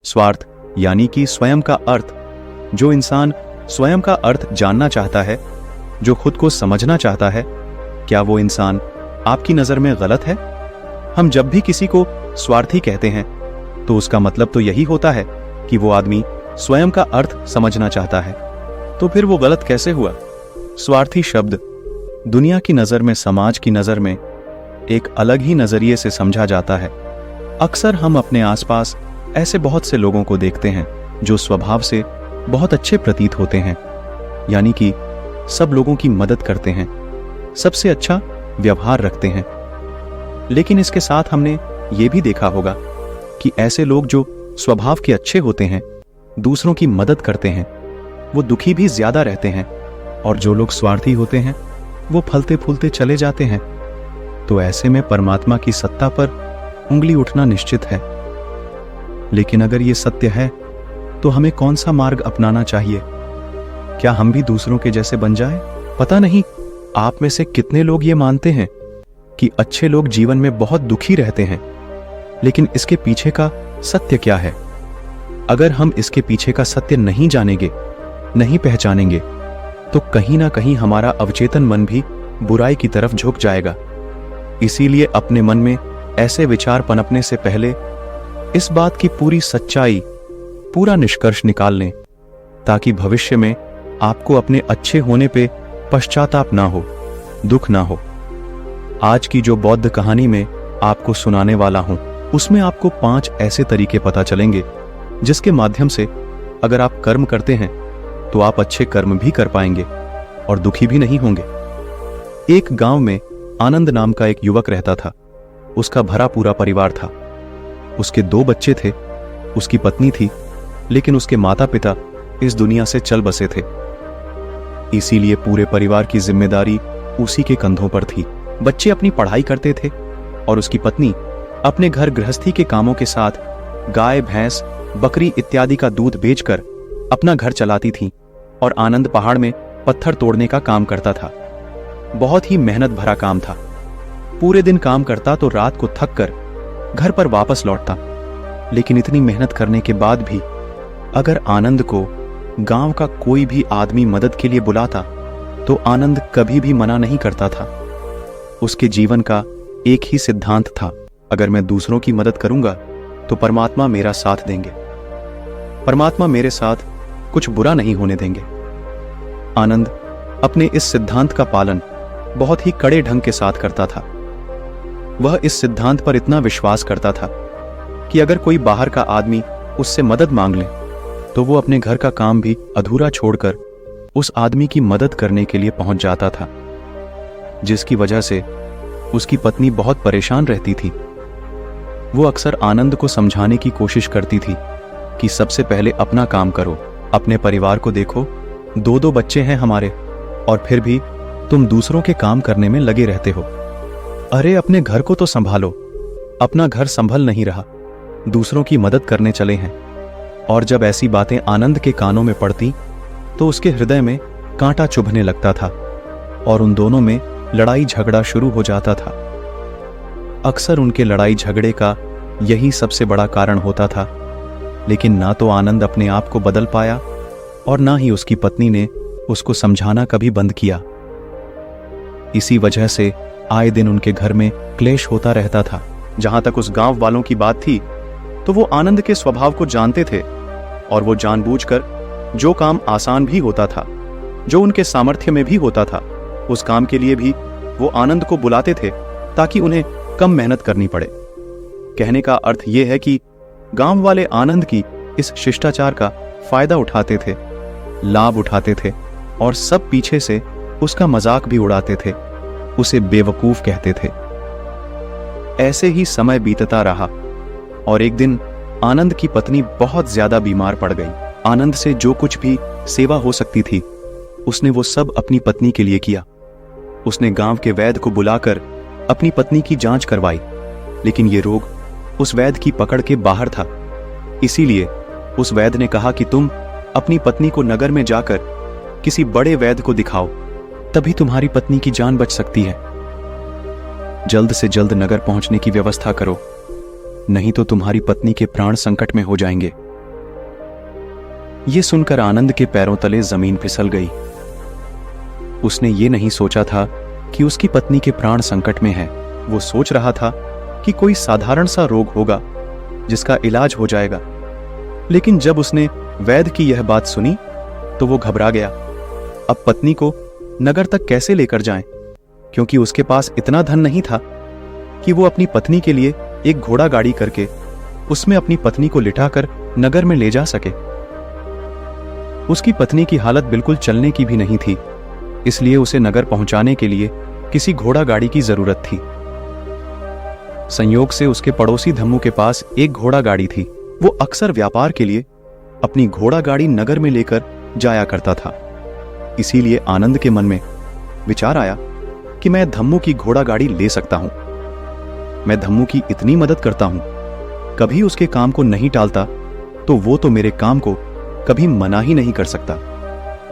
स्वार्थ यानी कि स्वयं का अर्थ। जो इंसान स्वयं का अर्थ जानना चाहता है, जो खुद को समझना चाहता है, क्या वो इंसान आपकी नजर में गलत है? हम जब भी किसी को स्वार्थी कहते हैं तो उसका मतलब तो यही होता है कि वो आदमी स्वयं का अर्थ समझना चाहता है। तो फिर वो गलत कैसे हुआ? स्वार्थी शब्द दुनिया की नजर में, समाज की नजर में एक अलग ही नजरिए से समझा जाता है। अक्सर हम अपने आसपास ऐसे बहुत से लोगों को देखते हैं जो स्वभाव से बहुत अच्छे प्रतीत होते हैं, यानी कि सब लोगों की मदद करते हैं, सबसे अच्छा व्यवहार रखते हैं। लेकिन इसके साथ हमने ये भी देखा होगा कि ऐसे लोग जो स्वभाव के अच्छे होते हैं, दूसरों की मदद करते हैं, वो दुखी भी ज्यादा रहते हैं, और जो लोग स्वार्थी होते हैं वो फलते फूलते चले जाते हैं। तो ऐसे में परमात्मा की सत्ता पर उंगली उठना निश्चित है। लेकिन अगर ये सत्य है तो हमें कौन सा मार्ग अपनाना चाहिए? क्या हम भी दूसरों के जैसे बन जाएं? पता नहीं आप में से कितने लोग ये मानते हैं कि अच्छे लोग जीवन में बहुत दुखी रहते हैं, लेकिन इसके पीछे का सत्य क्या है? अगर हम इसके पीछे का सत्य नहीं जानेंगे, नहीं पहचानेंगे, तो कहीं ना कहीं हमारा अवचेतन मन भी बुराई की तरफ झुक जाएगा। इसीलिए अपने मन में ऐसे विचार पनपने से पहले इस बात की पूरी सच्चाई, पूरा निष्कर्ष निकाल लें, ताकि भविष्य में आपको अपने अच्छे होने पे पश्चाताप ना हो, दुख ना हो। आज की जो बौद्ध कहानी में आपको सुनाने वाला हूं, उसमें आपको 5 ऐसे तरीके पता चलेंगे जिसके माध्यम से अगर आप कर्म करते हैं तो आप अच्छे कर्म भी कर पाएंगे और दुखी भी नहीं होंगे। एक गांव में आनंद नाम का एक युवक रहता था। उसका भरा पूरा परिवार था। उसके 2 बच्चे थे, उसकी पत्नी थी, लेकिन उसके माता पिता इस दुनिया से चल बसे थे। इसीलिए पूरे परिवार की जिम्मेदारी उसी के कंधों पर थी। बच्चे अपनी पढ़ाई करते थे और उसकी पत्नी अपने घर गृहस्थी के कामों के साथ गाय, भैंस, बकरी इत्यादि का दूध बेचकर अपना घर चलाती थी, और आनंद पहाड़ में पत्थर तोड़ने का काम करता था। बहुत ही मेहनत भरा काम था। पूरे दिन काम करता तो रात को थक कर घर पर वापस लौटता। लेकिन इतनी मेहनत करने के बाद भी अगर आनंद को गांव का कोई भी आदमी मदद के लिए बुलाता तो आनंद कभी भी मना नहीं करता था। उसके जीवन का एक ही सिद्धांत था, अगर मैं दूसरों की मदद करूंगा तो परमात्मा मेरा साथ देंगे, परमात्मा मेरे साथ कुछ बुरा नहीं होने देंगे। आनंद अपने इस सिद्धांत का पालन बहुत ही कड़े ढंग के साथ करता था। वह इस सिद्धांत पर इतना विश्वास करता था कि अगर कोई बाहर का आदमी उससे मदद मांग ले तो वो अपने घर का काम भी अधूरा छोड़कर उस आदमी की मदद करने के लिए पहुंच जाता था, जिसकी वजह से उसकी पत्नी बहुत परेशान रहती थी। वो अक्सर आनंद को समझाने की कोशिश करती थी कि सबसे पहले अपना काम करो, अपने परिवार को देखो, 2 बच्चे हैं हमारे, और फिर भी तुम दूसरों के काम करने में लगे रहते हो। अरे अपने घर को तो संभालो, अपना घर संभल नहीं रहा, दूसरों की मदद करने चले हैं। और जब ऐसी बातें आनंद के कानों में पड़ती तो उसके हृदय में कांटा चुभने लगता था और उन दोनों में लड़ाई झगड़ा शुरू हो जाता था। अक्सर उनके लड़ाई झगड़े का यही सबसे बड़ा कारण होता था। लेकिन ना तो आनंद अपने आप को बदल पाया और ना ही उसकी पत्नी ने उसको समझाना कभी बंद किया। इसी वजह से आए दिन उनके घर में क्लेश होता रहता था। जहां तक उस गांव वालों की बात थी तो वो आनंद के स्वभाव को जानते थे और वो जानबूझकर जो काम आसान भी होता था, जो उनके सामर्थ्य में भी होता था, उस काम के लिए भी वो आनंद को बुलाते थे ताकि उन्हें कम मेहनत करनी पड़े। कहने का अर्थ ये है कि गांव वाले आनंद की इस शिष्टाचार का फायदा उठाते थे, लाभ उठाते थे और सब पीछे से उसका मजाक भी उड़ाते थे, उसे बेवकूफ कहते थे। ऐसे ही समय बीतता रहा और एक दिन आनंद की पत्नी बहुत ज्यादा बीमार पड़ गई। आनंद से जो कुछ भी सेवा हो सकती थी उसने वो सब अपनी पत्नी के लिए किया। उसने गांव के वैद्य को बुलाकर अपनी पत्नी की जांच करवाई, लेकिन ये रोग उस वैद्य की पकड़ के बाहर था। इसीलिए उस वैद्य ने कहा कि तुम अपनी पत्नी को नगर में जाकर किसी बड़े वैद्य को दिखाओ, तभी तुम्हारी पत्नी की जान बच सकती है। जल्द से जल्द नगर पहुंचने की व्यवस्था करो, नहीं तो तुम्हारी पत्नी के प्राण संकट में हो जाएंगे। ये सुनकर आनंद के पैरों तले जमीन फिसल गई। उसने ये नहीं सोचा था कि उसकी पत्नी के प्राण संकट में हैं। वो सोच रहा था कि कोई साधारण सा रोग होगा जिसका इलाज हो जाएगा। लेकिन जब उसने वैद्य की यह बात सुनी तो वो घबरा गया। अब पत्नी को नगर तक कैसे लेकर जाएं? क्योंकि उसके पास इतना धन नहीं था कि वो अपनी पत्नी के लिए एक घोड़ा गाड़ी करके उसमें अपनी पत्नी को लिटाकर नगर में ले जा सके। उसकी पत्नी की हालत बिल्कुल चलने की भी नहीं थी, इसलिए उसे नगर पहुंचाने के लिए किसी घोड़ा गाड़ी की जरूरत थी। संयोग से उसके पड़ोसी धम्मू के पास एक घोड़ा गाड़ी थी। वो अक्सर व्यापार के लिए अपनी घोड़ा गाड़ी नगर में लेकर जाया करता था। इसीलिए आनंद के मन में विचार आया कि मैं धम्मू की घोड़ा गाड़ी ले सकता हूं। मैं धम्मू की इतनी मदद करता हूं, कभी उसके काम को नहीं टालता, तो वो तो मेरे काम को कभी मना ही नहीं कर सकता।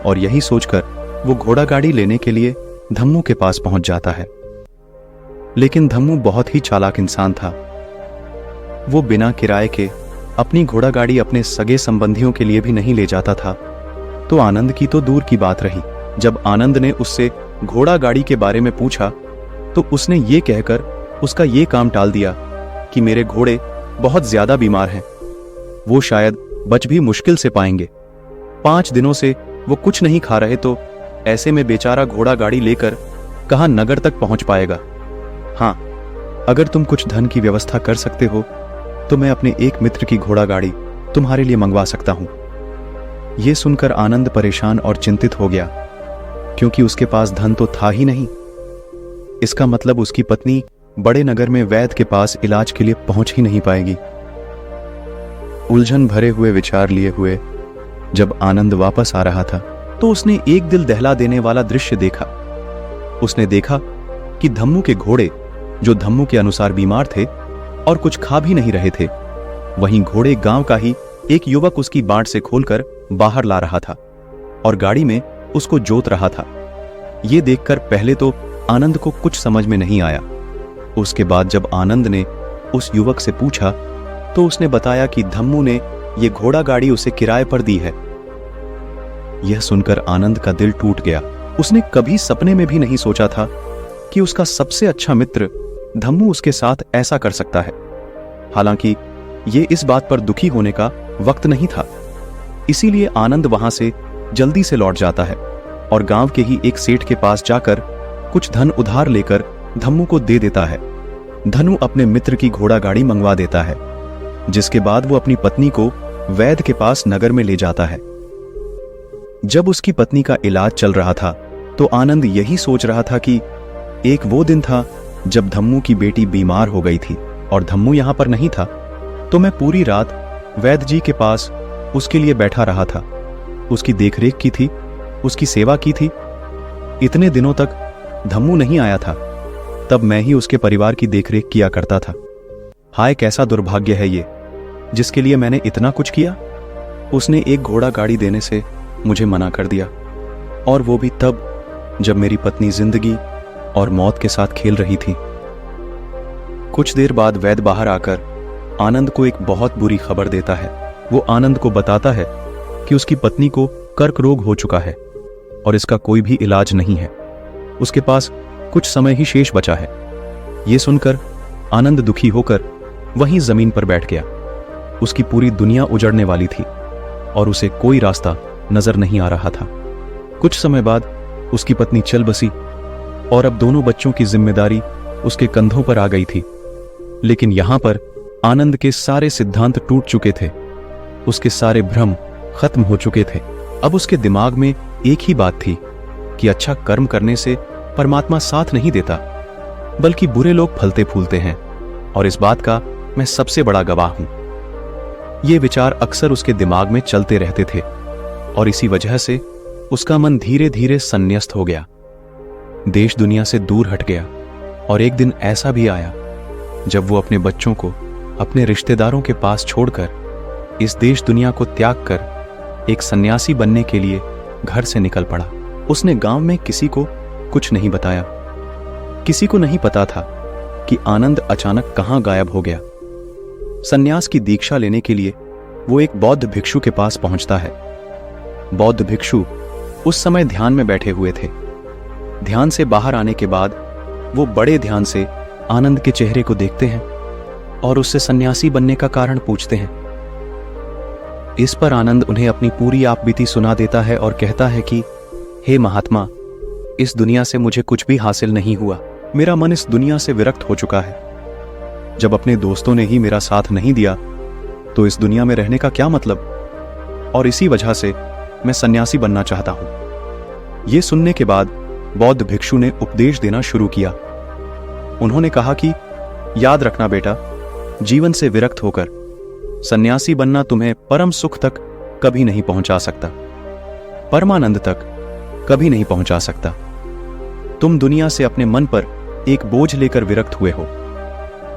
और यही सोचकर वो घोड़ा गाड़ी लेने के लिए धम्मू के पास पहुंच जाता है। लेकिन धम्मू बहुत ही चालाक इंसान था। वो बिना किराए के अपनी घोड़ा गाड़ी अपने सगे संबंधियों के लिए भी नहीं ले जाता था, तो आनंद की तो दूर की बात रही। जब आनंद ने उससे घोड़ा गाड़ी के बारे में पूछा तो उसने ये कहकर उसका ये काम टाल दिया कि मेरे घोड़े बहुत ज्यादा बीमार हैं, वो शायद बच भी मुश्किल से पाएंगे। 5 दिनों से वो कुछ नहीं खा रहे, तो ऐसे में बेचारा घोड़ा गाड़ी लेकर कहाँ नगर तक पहुंच पाएगा। हाँ, अगर तुम कुछ धन की व्यवस्था कर सकते हो तो मैं अपने एक मित्र की घोड़ा गाड़ी तुम्हारे लिए मंगवा सकता हूं। यह सुनकर आनंद परेशान और चिंतित हो गया, क्योंकि उसके पास धन तो था ही नहीं। इसका मतलब उसकी पत्नी बड़े नगर में वैद्य के पास इलाज के लिए पहुंच ही नहीं पाएगी। उलझन भरे हुए विचार लिए हुए जब आनंद वापस आ रहा था तो उसने एक दिल दहला देने वाला दृश्य देखा। उसने देखा कि धम्मू के घोड़े, जो धम्मू के अनुसार बीमार थे और कुछ खा भी नहीं रहे थे, वहीं घोड़े गांव का ही एक युवक उसकी बांट से खोलकर बाहर ला रहा था और गाड़ी में उसको जोत रहा था। यह देखकर पहले तो आनंद को कुछ समझ में नहीं आया। उसके बाद जब आनंद ने उस युवक से पूछा तो उसने बताया कि धम्मू ने यह घोड़ा गाड़ी उसे किराए पर दी है। यह सुनकर आनंद का दिल टूट गया। उसने कभी सपने में भी नहीं सोचा था कि उसका सबसे अच्छा मित्र धम्मू उसके साथ ऐसा कर सकता है। हालांकि यह इस बात पर दुखी होने का वक्त नहीं था, इसीलिए आनंद वहां से जल्दी से लौट जाता है और गांव के ही एक सेठ के पास जाकर कुछ धन उधार लेकर धम्मू को दे देता है। धनु अपने मित्र की घोड़ा गाड़ी मंगवा देता है, जिसके बाद वो अपनी पत्नी को वैद्य के पास नगर में ले जाता है। जब उसकी पत्नी का इलाज चल रहा था तो आनंद यही सोच रहा था कि एक वो दिन था जब धम्मू की बेटी बीमार हो गई थी और धम्मू यहां पर नहीं था, तो मैं पूरी रात वैद्य जी के पास उसके लिए बैठा रहा था, उसकी देखरेख की थी, उसकी सेवा की थी। इतने दिनों तक धम्मू नहीं आया था, तब मैं ही उसके परिवार की देखरेख किया करता था। हाय, कैसा दुर्भाग्य है ये, जिसके लिए मैंने इतना कुछ किया। उसने एक घोड़ा गाड़ी देने से मुझे मना कर दिया, और वो भी तब जब मेरी पत्नी जिंदगी और मौत के साथ खेल रही थी। कुछ देर बाद वैद्य बाहर आकर आनंद को एक बहुत बुरी खबर देता है। वो आनंद को बताता है कि उसकी पत्नी को कर्क रोग हो चुका है और इसका कोई भी इलाज नहीं है। उसके पास कुछ समय ही शेष बचा है। ये सुनकर आनंद दुखी होकर वहीं जमीन पर बैठ गया। उसकी पूरी दुनिया उजड़ने वाली थी और उसे कोई रास्ता नजर नहीं आ रहा था। कुछ समय बाद उसकी पत्नी चल बसी और अब दोनों बच्चों की जिम्मेदारी उसके कंधों पर आ गई थी। लेकिन यहां पर आनंद के सारे सिद्धांत टूट चुके थे, उसके सारे भ्रम खत्म हो चुके थे। अब उसके दिमाग में एक ही बात थी कि अच्छा कर्म करने से परमात्मा साथ नहीं देता, बल्कि बुरे लोग फलते फूलते हैं, और इस बात का मैं सबसे बड़ा गवाह हूं। ये विचार अक्सर उसके दिमाग में चलते रहते थे और इसी वजह से उसका मन धीरे धीरे संन्यस्त हो गया, देश दुनिया से दूर हट गया। और एक दिन ऐसा भी आया जब वो अपने बच्चों को अपने रिश्तेदारों के पास छोड़कर इस देश दुनिया को त्याग कर एक सन्यासी बनने के लिए घर से निकल पड़ा। उसने गांव में किसी को कुछ नहीं बताया। किसी को नहीं पता था कि आनंद अचानक कहां गायब हो गया। सन्यास की दीक्षा लेने के लिए वो एक बौद्ध भिक्षु के पास पहुंचता है बौद्ध भिक्षु उस समय ध्यान में बैठे हुए थे। ध्यान से बाहर आने के बाद वो बड़े ध्यान से आनंद के चेहरे को देखते हैं और उससे सन्यासी बनने का कारण पूछते हैं। इस पर आनंद उन्हें अपनी पूरी आपबीती सुना देता है और कहता है कि हे महात्मा, इस दुनिया से मुझे कुछ भी हासिल नहीं हुआ। मेरा मन इस दुनिया से विरक्त हो चुका है। जब अपने दोस्तों ने ही मेरा साथ नहीं दिया तो इस दुनिया में रहने का क्या मतलब? और इसी वजह से मैं सन्यासी बनना चाहता हूं। यह सुनने के बाद बौद्ध भिक्षु ने उपदेश देना शुरू किया। उन्होंने कहा कि याद रखना बेटा, जीवन से विरक्त होकर सन्यासी बनना तुम्हें परम सुख तक कभी नहीं पहुंचा सकता, परमानंद तक कभी नहीं पहुंचा सकता। तुम दुनिया से अपने मन पर एक बोझ लेकर विरक्त हुए हो।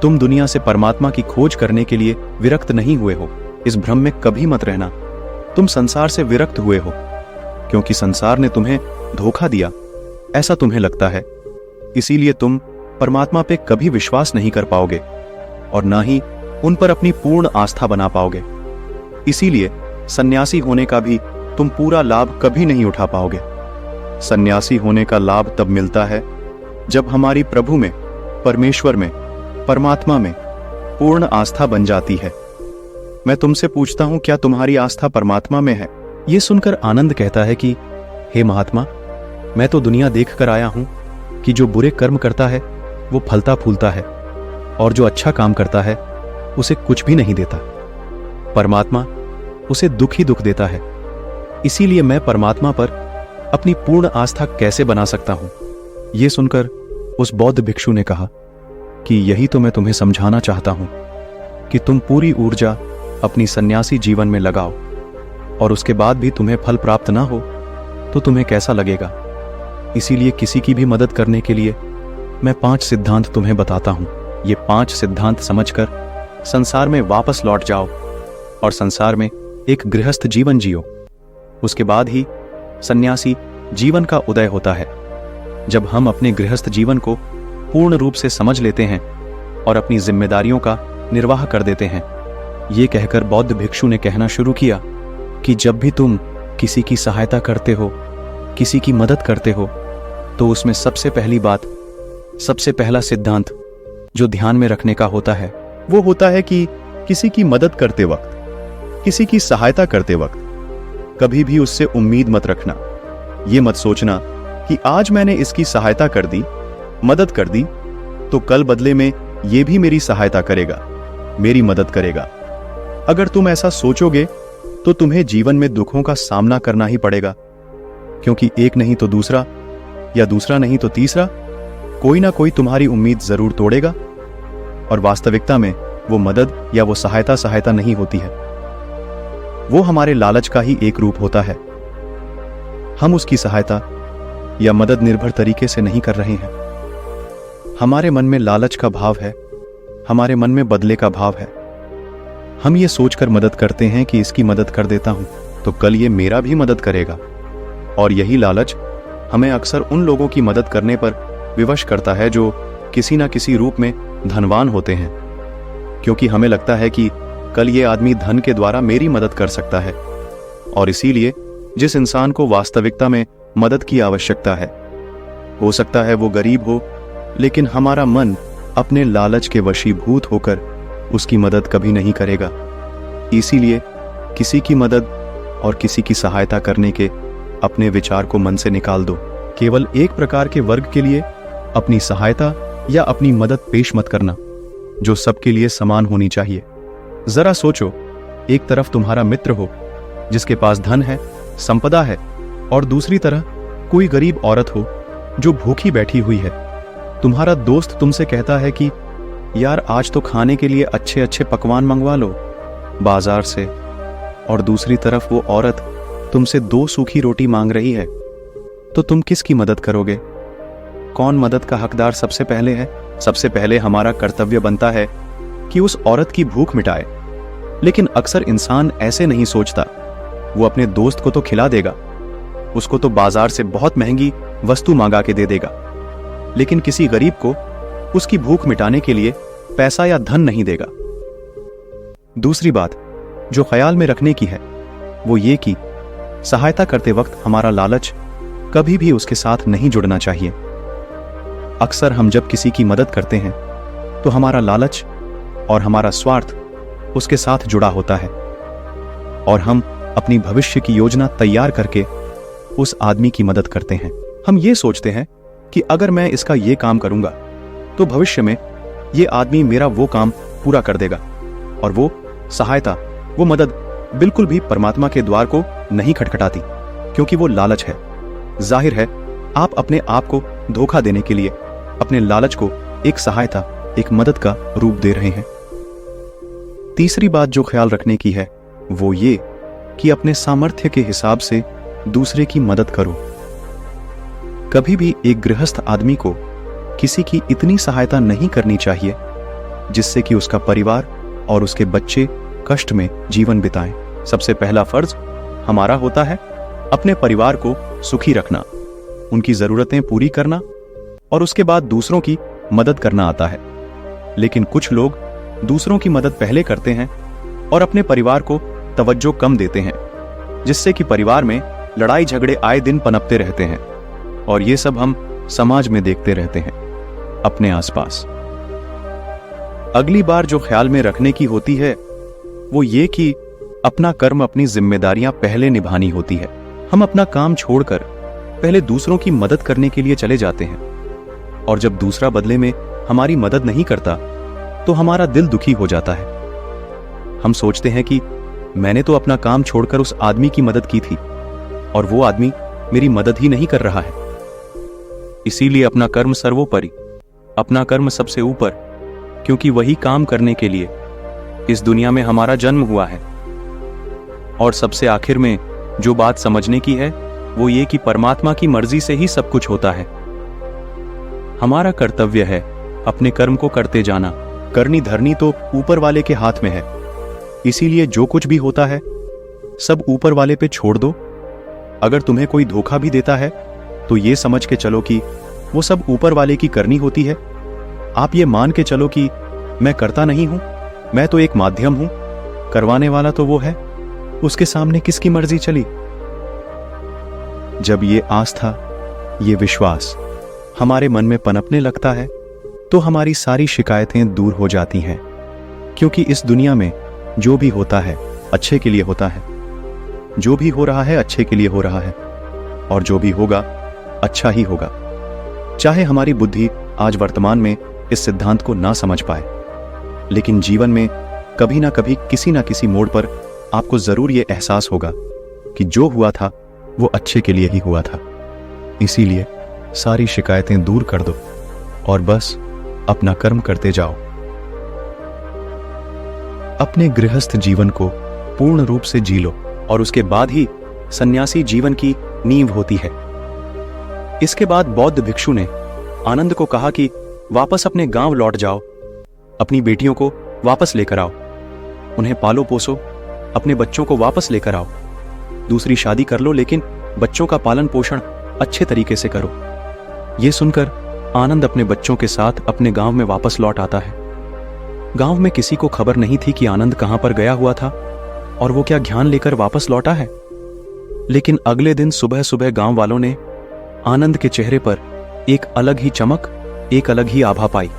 तुम दुनिया से परमात्मा की खोज करने के लिए विरक्त नहीं हुए हो। इस भ्रम में कभी मत रहना। तुम संसार से विरक्त हुए हो क्योंकि संसार ने तुम्हें धोखा दिया, ऐसा तुम्हें लगता है। इसीलिए तुम परमात्मा पे कभी विश्वास नहीं कर पाओगे और ना ही उन पर अपनी पूर्ण आस्था बना पाओगे। इसीलिए सन्यासी होने का भी तुम पूरा लाभ कभी नहीं उठा पाओगे। सन्यासी होने का लाभ तब मिलता है जब हमारी प्रभु में, परमेश्वर में, परमात्मा में पूर्ण आस्था बन जाती है। मैं तुमसे पूछता हूं, क्या तुम्हारी आस्था परमात्मा में है? यह सुनकर आनंद कहता है कि हे महात्मा, मैं तो दुनिया देख कर आया हूं कि जो बुरे कर्म करता है वो फलता फूलता है और जो अच्छा काम करता है उसे कुछ भी नहीं देता। परमात्मा उसे दुख ही दुख देता है। इसीलिए मैं परमात्मा पर अपनी पूर्ण आस्था कैसे बना सकता हूं? यह सुनकर उस बौद्ध भिक्षु ने कहा कि यही तो मैं तुम्हें समझाना चाहता हूं कि तुम पूरी ऊर्जा अपनी सन्यासी जीवन में लगाओ और उसके बाद भी तुम्हें फल प्राप्त ना हो तो तुम्हें कैसा लगेगा। इसीलिए किसी की भी मदद करने के लिए मैं 5 सिद्धांत तुम्हें बताता हूं। ये 5 सिद्धांत समझकर संसार में वापस लौट जाओ और संसार में एक गृहस्थ जीवन जियो। उसके बाद ही सन्यासी जीवन का उदय होता है। जब हम अपने गृहस्थ जीवन को पूर्ण रूप से समझ लेते हैं और अपनी जिम्मेदारियों का निर्वाह कर देते हैं। ये कहकर बौद्ध भिक्षु ने कहना शुरू किया कि जब भी तुम किसी की सहायता करते हो, किसी की मदद करते हो, तो उसमें सबसे पहली बात, सबसे पहला सिद्धांत जो ध्यान में रखने का होता है वो होता है कि किसी की मदद करते वक्त, किसी की सहायता करते वक्त कभी भी उससे उम्मीद मत रखना। ये मत सोचना कि आज मैंने इसकी सहायता कर दी, मदद कर दी, तो कल बदले में ये भी मेरी सहायता करेगा, मेरी मदद करेगा। अगर तुम ऐसा सोचोगे तो तुम्हें जीवन में दुखों का सामना करना ही पड़ेगा, क्योंकि एक नहीं तो दूसरा, या दूसरा नहीं तो तीसरा, कोई ना कोई तुम्हारी उम्मीद जरूर तोड़ेगा। और वास्तविकता में वो मदद या वो सहायता नहीं होती है, वो हमारे लालच का ही एक रूप होता है। हम उसकी सहायता या मदद निर्भर तरीके से नहीं कर रहे हैं। हमारे मन में लालच का भाव है, हमारे मन में बदले का भाव है। हम ये सोचकर मदद करते हैं कि इसकी मदद कर देता हूं तो कल ये मेरा भी मदद करेगा, और यही लालच हमें अक्सर उन लोगों की मदद करने पर विवश करता है जो किसी ना किसी रूप में धनवान होते हैं, क्योंकि हमें लगता है कि कल ये आदमी धन के द्वारा मेरी मदद कर सकता है। और इसीलिए जिस इंसान को वास्तविकता में मदद की आवश्यकता है, हो सकता है वो गरीब हो, लेकिन हमारा मन अपने लालच के वशीभूत होकर उसकी मदद कभी नहीं करेगा। इसीलिए किसी की मदद और किसी की सहायता करने के अपने विचार को मन से निकाल दो। केवल एक प्रकार के वर्ग के लिए अपनी सहायता या अपनी मदद पेश मत करना, जो सबके लिए समान होनी चाहिए। जरा सोचो, एक तरफ तुम्हारा मित्र हो जिसके पास धन है, संपदा है, और दूसरी तरह कोई गरीब औरत हो जो भूखी बैठी हुई है। तुम्हारा दोस्त तुमसे कहता है कि यार आज तो खाने के लिए अच्छे अच्छे पकवान मंगवा लो बाजार से, और दूसरी तरफ वो औरत तुमसे 2 सूखी रोटी मांग रही है, तो तुम किसकी मदद करोगे? कौन मदद का हकदार सबसे पहले है? सबसे पहले हमारा कर्तव्य बनता है कि उस औरत की भूख मिटाए। लेकिन अक्सर इंसान ऐसे नहीं सोचता। वो अपने दोस्त को तो खिला देगा, उसको तो बाजार से बहुत महंगी वस्तु मंगा के दे देगा, लेकिन किसी गरीब को उसकी भूख मिटाने के लिए पैसा या धन नहीं देगा। दूसरी बात जो ख्याल में रखने की है वो ये कि सहायता करते वक्त हमारा लालच कभी भी उसके साथ नहीं जुड़ना चाहिए। अक्सर हम जब किसी की मदद करते हैं तो हमारा लालच और हमारा स्वार्थ उसके साथ जुड़ा होता है और हम अपनी भविष्य की योजना तैयार करके उस आदमी की मदद करते हैं। हम ये सोचते हैं कि अगर मैं इसका ये काम करूंगा तो भविष्य में ये आदमी मेरा वो काम पूरा कर देगा, और वो सहायता, वो मदद बिल्कुल भी परमात्मा के द्वार को नहीं खटखटाती, क्योंकि वो लालच है। जाहिर है आप अपने आप को धोखा देने के लिए अपने लालच को एक सहायता, एक मदद का रूप दे रहे हैं। तीसरी बात जो ख्याल रखने की है वो ये कि अपने सामर्थ्य के हिसाब से दूसरे की मदद करो। कभी भी एक गृहस्थ आदमी को किसी की इतनी सहायता नहीं करनी चाहिए जिससे कि उसका परिवार और उसके बच्चे कष्ट में जीवन बिताएं। सबसे पहला फर्ज हमारा होता है अपने परिवार को सुखी रखना, उनकी जरूरतें पूरी करना, और उसके बाद दूसरों की मदद करना आता है। लेकिन कुछ लोग दूसरों की मदद पहले करते हैं और अपने परिवार को तवज्जो कम देते हैं, जिससे कि परिवार में लड़ाई झगड़े आए दिन पनपते रहते हैं, और ये सब हम समाज में देखते रहते हैं अपने आसपास। अगली बार जो ख्याल में रखने की होती है वो ये कि अपना कर्म, अपनी जिम्मेदारियां पहले निभानी होती है। हम अपना काम छोड़कर पहले दूसरों की मदद करने के लिए चले जाते हैं, और जब दूसरा बदले में हमारी मदद नहीं करता तो हमारा दिल दुखी हो जाता है। हम सोचते हैं कि मैंने तो अपना काम छोड़कर उस आदमी की मदद की थी और वो आदमी मेरी मदद ही नहीं कर रहा है। इसीलिए अपना कर्म सर्वोपरि, अपना कर्म सबसे ऊपर, क्योंकि वही काम करने के लिए इस दुनिया में हमारा जन्म हुआ है। और सबसे आखिर में जो बात समझने की है वो ये कि परमात्मा की मर्जी से ही सब कुछ होता है। हमारा कर्तव्य है अपने कर्म को करते जाना। करनी धरनी तो ऊपर वाले के हाथ में है, इसीलिए जो कुछ भी होता है सब ऊपर वाले पे छोड़ दो। अगर तुम्हें कोई धोखा भी देता है तो ये समझ के चलो कि वो सब ऊपर वाले की करनी होती है। आप ये मान के चलो कि मैं करता नहीं हूं, मैं तो एक माध्यम हूं, करवाने वाला तो वो है, उसके सामने किसकी मर्जी चली। जब ये आस्था, ये विश्वास हमारे मन में पनपने लगता है तो हमारी सारी शिकायतें दूर हो जाती हैं, क्योंकि इस दुनिया में जो भी होता है अच्छे के लिए होता है, जो भी हो रहा है अच्छे के लिए हो रहा है, और जो भी होगा अच्छा ही होगा। चाहे हमारी बुद्धि आज वर्तमान में इस सिद्धांत को ना समझ पाए, लेकिन जीवन में कभी ना कभी किसी ना किसी मोड़ पर आपको जरूर ये एहसास होगा कि जो हुआ था वो अच्छे के लिए ही हुआ था। इसीलिए सारी शिकायतें दूर कर दो और बस अपना कर्म करते जाओ। अपने गृहस्थ जीवन को पूर्ण रूप से जी लो, और उसके बाद ही सन्यासी जीवन की नींव होती है। इसके बाद बौद्ध भिक्षु ने आनंद को कहा कि वापस अपने गांव लौट जाओ, अपनी बेटियों को वापस लेकर आओ, उन्हें पालो पोसो, अपने बच्चों को वापस लेकर आओ, दूसरी शादी कर लो, लेकिन बच्चों का पालन पोषण अच्छे तरीके से करो। यह सुनकर आनंद अपने बच्चों के साथ अपने गांव में वापस लौट आता है। गांव में किसी को खबर नहीं थी कि आनंद कहां पर गया हुआ था और वो क्या ज्ञान लेकर वापस लौटा है। लेकिन अगले दिन सुबह सुबह गांव वालों ने आनंद के चेहरे पर एक अलग ही चमक, एक अलग ही आभा पाई।